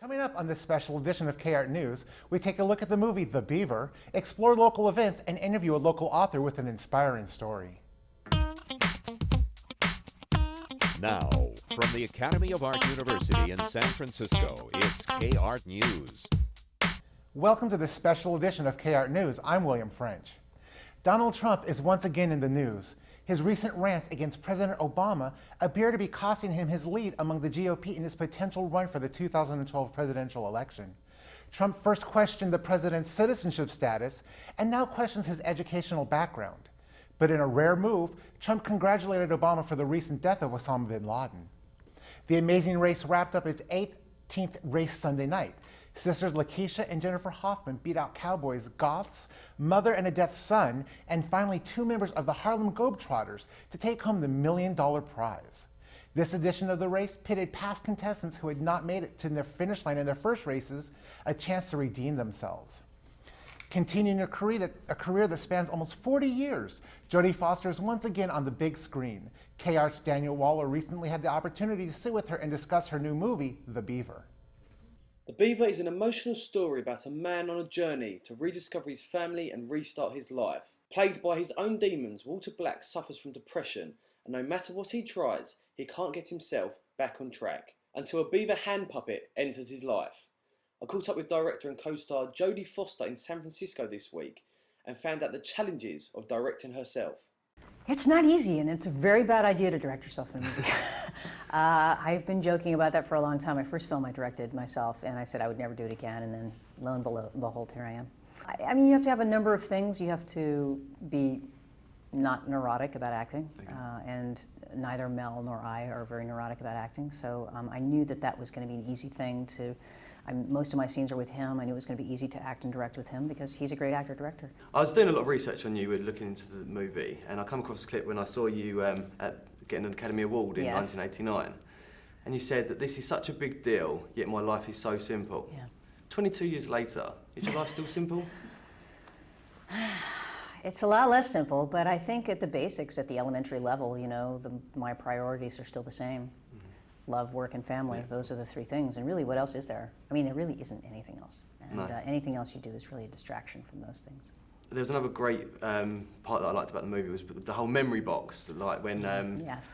Coming up on this special edition of K-Art News, we take a look at the movie The Beaver, explore local events, and interview a local author with an inspiring story. Now, from the Academy of Art University in San Francisco, it's K-Art News. Welcome to this special edition of K-Art News. I'm William French. Donald Trump is once again in the news. His recent rants against President Obama appear to be costing him his lead among the GOP in his potential run for the 2012 presidential election. Trump first questioned the president's citizenship status and now questions his educational background. But in a rare move, Trump congratulated Obama for the recent death of Osama bin Laden. The Amazing Race wrapped up its 18th race Sunday night. Sisters Lakeisha and Jennifer Hoffman beat out Cowboys, Goths, Mother and a Deaf Son, and finally 2 members of the Harlem Globetrotters to take home the $1 million prize. This edition of the race pitted past contestants who had not made it to the finish line in their first races a chance to redeem themselves. Continuing a career that spans almost 40 years, Jodie Foster is once again on the big screen. K-Art's Daniel Waller recently had the opportunity to sit with her and discuss her new movie, The Beaver. The Beaver is an emotional story about a man on a journey to rediscover his family and restart his life. Plagued by his own demons, Walter Black suffers from depression, and no matter what he tries, he can't get himself back on track, until a beaver hand puppet enters his life. I caught up with director and co-star Jodie Foster in San Francisco this week, and found out the challenges of directing herself. It's not easy, and it's a very bad idea to direct yourself in a movie. I've been joking about that for a long time. My first film I directed myself, and I said I would never do it again, and then lo and behold, here I am. I mean, you have to have a number of things. You have to be not neurotic about acting, and neither Mel nor I are very neurotic about acting, so I knew that that was going to be an easy thing to... most of my scenes are with him. I knew it was going to be easy to act and direct with him because he's a great actor-director. I was doing a lot of research on you looking into the movie, and I come across a clip when I saw you at getting an Academy Award in 1989. And you said that this is such a big deal, yet my life is so simple. Yeah. 22 years later, is your life still simple? It's a lot less simple, but I think at the basics, at the elementary level, you know, my priorities are still the same. Love, work, and family. Those are the 3 things. And really, what else is there? I mean, there really isn't anything else. And anything else you do is really a distraction from those things. There's another great part that I liked about the movie was the whole memory box. Like when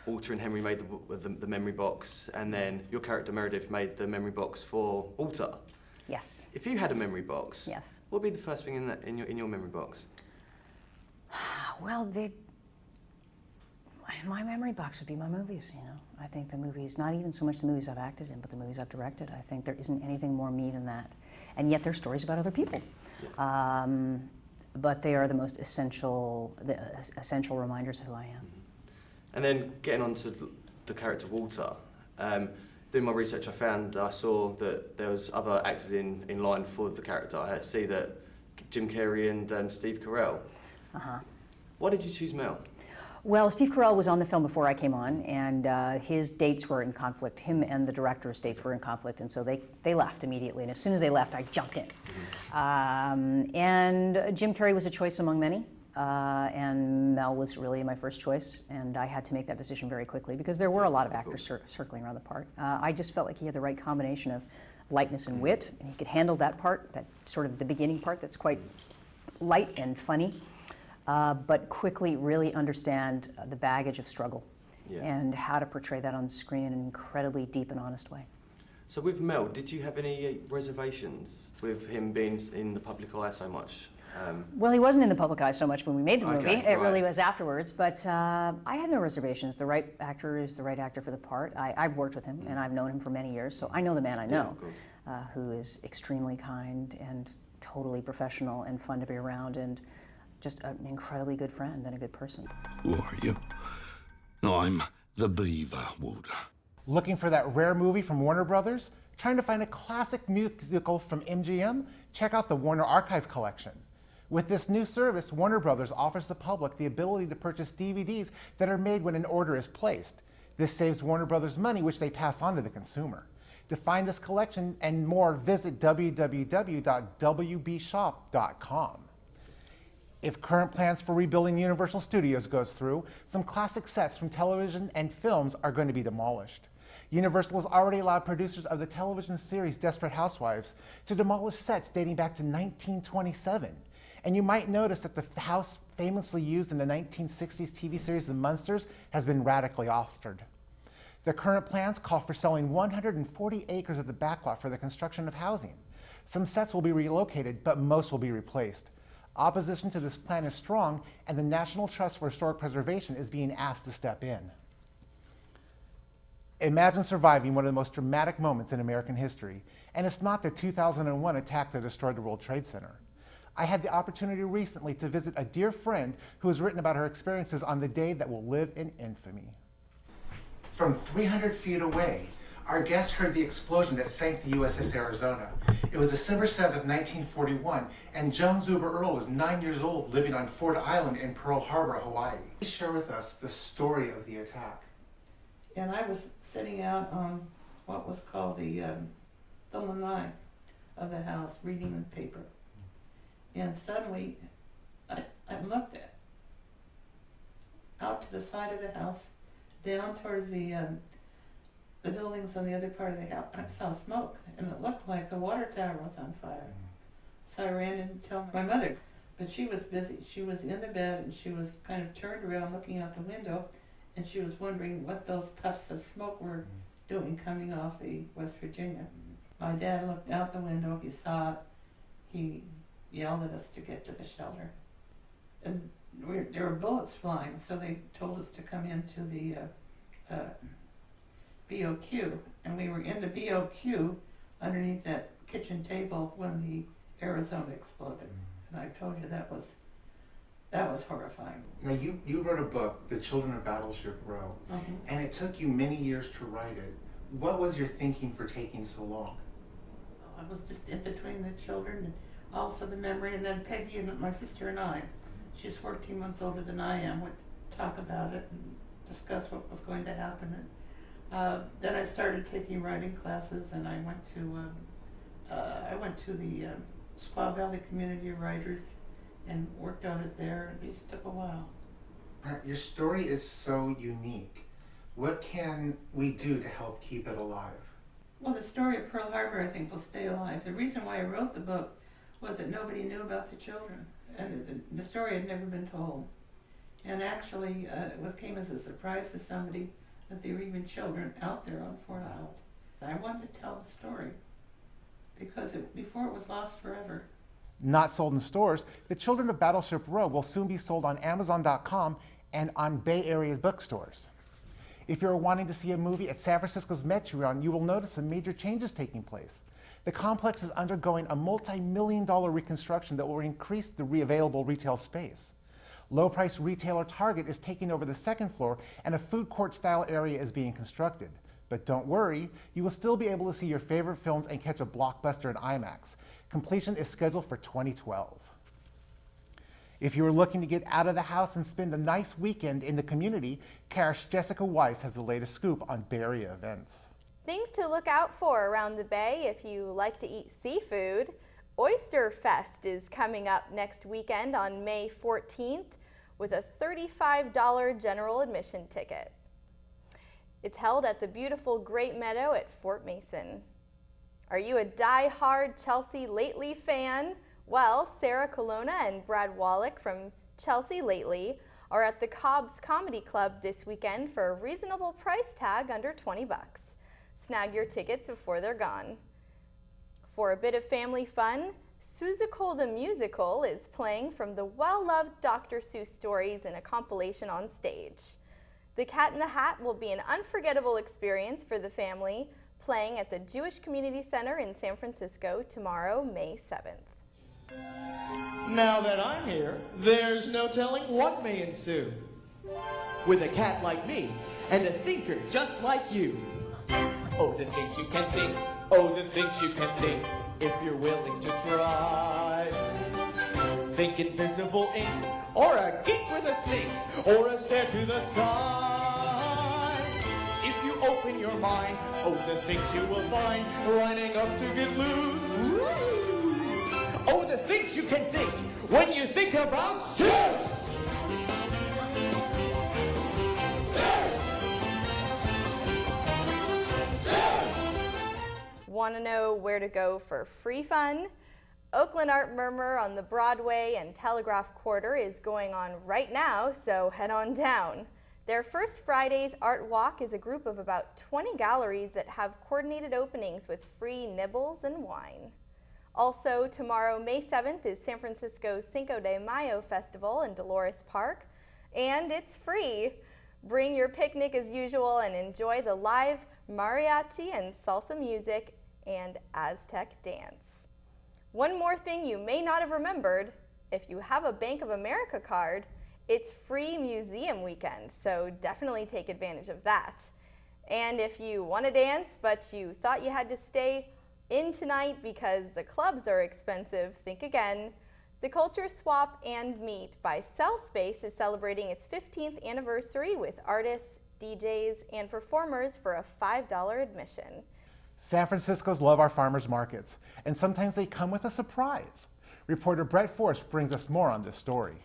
Walter and Henry made the memory box, and then your character Meredith made the memory box for Walter. Yes. If you had a memory box, what would be the first thing in your memory box? Well, my memory box would be my movies, you know. I think the movies, not even so much the movies I've acted in, but the movies I've directed. I think there isn't anything more me than that. And yet they're stories about other people. But they are the most essential reminders of who I am. And then getting on to the character Walter, doing my research I saw that there was other actors in line for the character. I see that Jim Carrey and Steve Carell. Why did you choose Mel? Well, Steve Carell was on the film before I came on, and his dates were in conflict. Him and the director's dates were in conflict, and so they left immediately. And as soon as they left, I jumped in. And Jim Carrey was a choice among many, and Mel was really my first choice. And I had to make that decision very quickly because there were a lot of actors circling around the part. I just felt like he had the right combination of lightness and wit, and he could handle that part, that sort of the beginning part that's quite light and funny. But quickly really understand the baggage of struggle and how to portray that on the screen in an incredibly deep and honest way. So with Mel, did you have any reservations with him being in the public eye so much? Well, he wasn't in the public eye so much when we made the movie. It really was afterwards. But I had no reservations. The right actor is the right actor for the part. I've worked with him, and I've known him for many years, so I know the man I know, who is extremely kind and totally professional and fun to be around, and just an incredibly good friend and a good person. Who are you? No, I'm the Beaver, Walter. Looking for that rare movie from Warner Brothers? Trying to find a classic musical from MGM? Check out the Warner Archive Collection. With this new service, Warner Brothers offers the public the ability to purchase DVDs that are made when an order is placed. This saves Warner Brothers money, which they pass on to the consumer. To find this collection and more, visit www.wbshop.com. If current plans for rebuilding Universal Studios goes through, some classic sets from television and films are going to be demolished. Universal has already allowed producers of the television series Desperate Housewives to demolish sets dating back to 1927. And you might notice that the house famously used in the 1960s TV series The Munsters has been radically altered. The current plans call for selling 140 acres of the backlot for the construction of housing. Some sets will be relocated, but most will be replaced. Opposition to this plan is strong, and the National Trust for Historic Preservation is being asked to step in. Imagine surviving one of the most dramatic moments in American history, and it's not the 2001 attack that destroyed the World Trade Center. I had the opportunity recently to visit a dear friend who has written about her experiences on the day that will live in infamy. From 300 feet away, our guest heard the explosion that sank the USS Arizona. It was December 7th, 1941, and Joan Zuber Earle was 9 years old, living on Ford Island in Pearl Harbor, Hawaii. Please share with us the story of the attack. And I was sitting out on what was called the lanai of the house, reading the paper. And suddenly, I looked out to the side of the house, down towards the buildings on the other part of the house. I saw smoke, and it looked like the water tower was on fire. So I ran in to tell my mother, but she was busy. She was in the bed, and she was kind of turned around looking out the window, and she was wondering what those puffs of smoke were doing coming off the West Virginia. My dad looked out the window, he saw it, he yelled at us to get to the shelter. And there were bullets flying, so they told us to come into the BOQ, and we were in the BOQ underneath that kitchen table when the Arizona exploded. And I told you that was horrifying. Now you wrote a book, The Children of Battleship Row, and it took you many years to write it. What was your thinking for taking so long? I was just in between the children and also the memory, and then Peggy and my sister and I, she's 14 months older than I am, would talk about it and discuss what was going to happen. And then I started taking writing classes, and I went to the Squaw Valley Community of Writers and worked on it there, and it just took a while. Your story is so unique. What can we do to help keep it alive? Well, the story of Pearl Harbor, I think, will stay alive. The reason why I wrote the book was that nobody knew about the children, and the story had never been told. And actually, it came as a surprise to somebody that there were even children out there on Fort Island. I wanted to tell the story because before it was lost forever. Not sold in stores, The Children of Battleship Row will soon be sold on Amazon.com and on Bay Area bookstores. If you're wanting to see a movie at San Francisco's Metreon, you will notice some major changes taking place. The complex is undergoing a multi-million-dollar reconstruction that will increase the available retail space. Low-price retailer Target is taking over the second floor, and a food court-style area is being constructed. But don't worry, you will still be able to see your favorite films and catch a blockbuster in IMAX. Completion is scheduled for 2012. If you are looking to get out of the house and spend a nice weekend in the community, Carr's Jessica Weiss has the latest scoop on Bay Area events. Things to look out for around the Bay if you like to eat seafood. Oyster Fest is coming up next weekend on May 14th with a $35 general admission ticket. It's held at the beautiful Great Meadow at Fort Mason. Are you a die-hard Chelsea Lately fan? Well, Sarah Colonna and Brad Wallach from Chelsea Lately are at the Cobb's Comedy Club this weekend for a reasonable price tag under 20 bucks. Snag your tickets before they're gone. For a bit of family fun, Seussical the Musical is playing from the well-loved Dr. Seuss stories in a compilation on stage. The Cat in the Hat will be an unforgettable experience for the family, playing at the Jewish Community Center in San Francisco tomorrow, May 7th. Now that I'm here, there's no telling what may ensue. With a cat like me, and a thinker just like you. Oh, the things you can think, oh, the things you can think, if you're willing to try. Think invisible ink, or a geek with a sink, or a stare to the sky. If you open your mind, oh, the things you will find, lining up to get loose. Woo! Oh, the things you can think when you think about Seuss! Want to know where to go for free fun? Oakland Art Murmur on the Broadway and Telegraph Quarter is going on right now, so head on down. Their First Friday's Art Walk is a group of about 20 galleries that have coordinated openings with free nibbles and wine. Also, tomorrow, May 7th, is San Francisco's Cinco de Mayo Festival in Dolores Park, and it's free. Bring your picnic as usual and enjoy the live mariachi and salsa music and Aztec dance. One more thing you may not have remembered: if you have a Bank of America card, it's free museum weekend, so definitely take advantage of that. And if you want to dance but you thought you had to stay in tonight because the clubs are expensive, think again. The Culture Swap and Meet by Cell Space is celebrating its 15th anniversary with artists, DJs, and performers for a $5 admission. San Francisco's love our farmers markets, and sometimes they come with a surprise. Reporter Brett Force brings us more on this story.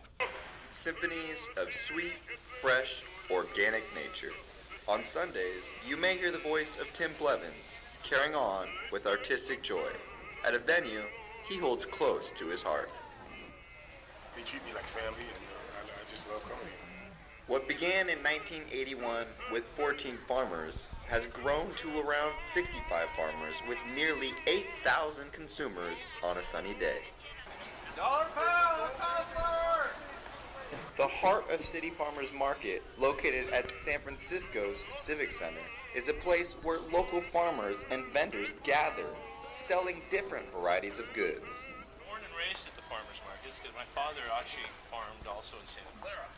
Symphonies of sweet, fresh, organic nature. On Sundays, you may hear the voice of Tim Blevins, carrying on with artistic joy. At a venue he holds close to his heart. They treat me like family, and I just love coming. What began in 1981 with 14 farmers has grown to around 65 farmers with nearly 8,000 consumers on a sunny day. $1 pound, $1 The heart of City Farmers Market, located at San Francisco's Civic Center, is a place where local farmers and vendors gather, selling different varieties of goods. Born and raised at the farmers markets because my father actually farmed also in Santa Clara.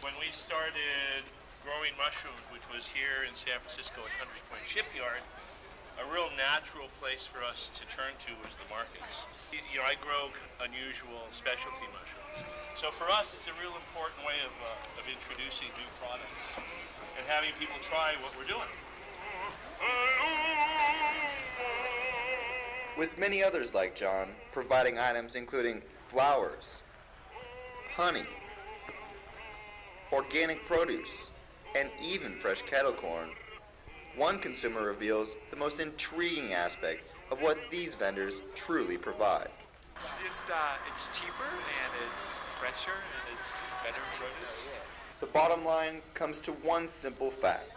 When we started growing mushrooms, which was here in San Francisco at Hunters Point Shipyard, a real natural place for us to turn to was the markets. You know, I grow unusual specialty mushrooms. So for us, it's a real important way of introducing new products and having people try what we're doing. With many others like John, providing items including flowers, honey, organic produce, and even fresh kettle corn, one consumer reveals the most intriguing aspect of what these vendors truly provide. It's cheaper and it's fresher and it's just better produce. The bottom line comes to one simple fact.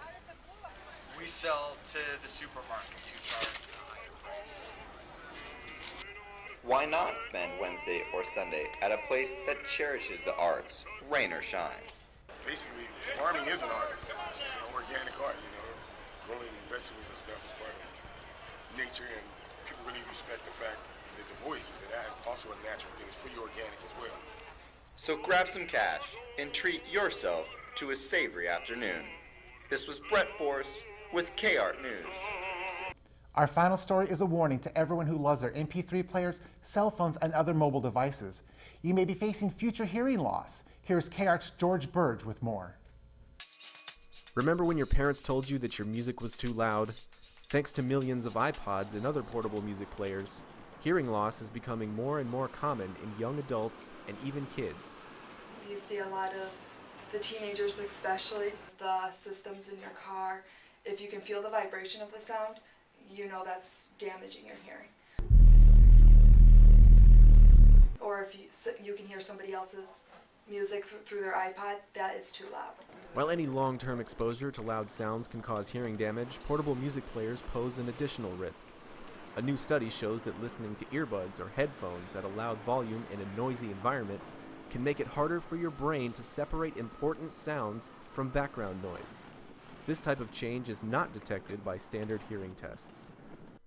We sell to the supermarkets who charge a higher price. Why not spend Wednesday or Sunday at a place that cherishes the arts, rain or shine? Basically, farming is an art. It's an organic art, you know. Growing vegetables and stuff is part of nature, and people really respect the fact that the voice is also a natural thing. It's pretty organic as well. So grab some cash and treat yourself to a savory afternoon. This was Brett Force with KART News. Our final story is a warning to everyone who loves their MP3 players, cell phones, and other mobile devices. You may be facing future hearing loss. Here's KART's George Burge with more. Remember when your parents told you that your music was too loud? Thanks to millions of iPods and other portable music players, hearing loss is becoming more and more common in young adults and even kids. You see a lot of the teenagers, especially the systems in your car. If you can feel the vibration of the sound, you know that's damaging your hearing. Or if you can hear somebody else's music through their iPod, that is too loud. While any long-term exposure to loud sounds can cause hearing damage, portable music players pose an additional risk. A new study shows that listening to earbuds or headphones at a loud volume in a noisy environment can make it harder for your brain to separate important sounds from background noise. This type of change is not detected by standard hearing tests.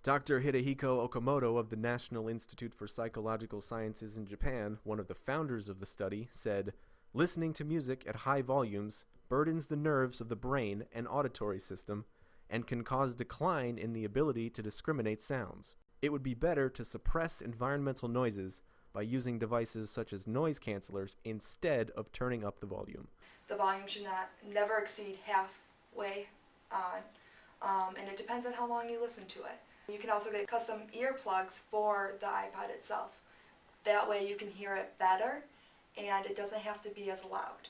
Dr. Hidehiko Okamoto of the National Institute for Psychological Sciences in Japan, one of the founders of the study, said, "Listening to music at high volumes burdens the nerves of the brain and auditory system and can cause decline in the ability to discriminate sounds. It would be better to suppress environmental noises by using devices such as noise cancelers instead of turning up the volume." The volume should never exceed halfway on, and it depends on how long you listen to it. You can also get custom earplugs for the iPod itself. That way you can hear it better, and it doesn't have to be as loud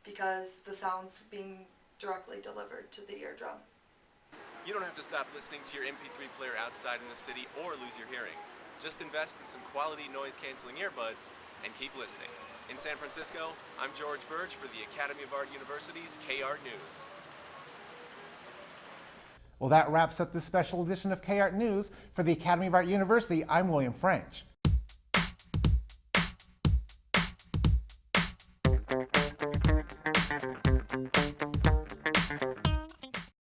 because the sound's being directly delivered to the eardrum. You don't have to stop listening to your MP3 player outside in the city or lose your hearing. Just invest in some quality noise-canceling earbuds and keep listening. In San Francisco, I'm George Birch for the Academy of Art University's K-Art News. Well, that wraps up this special edition of K-Art News. For the Academy of Art University, I'm William French.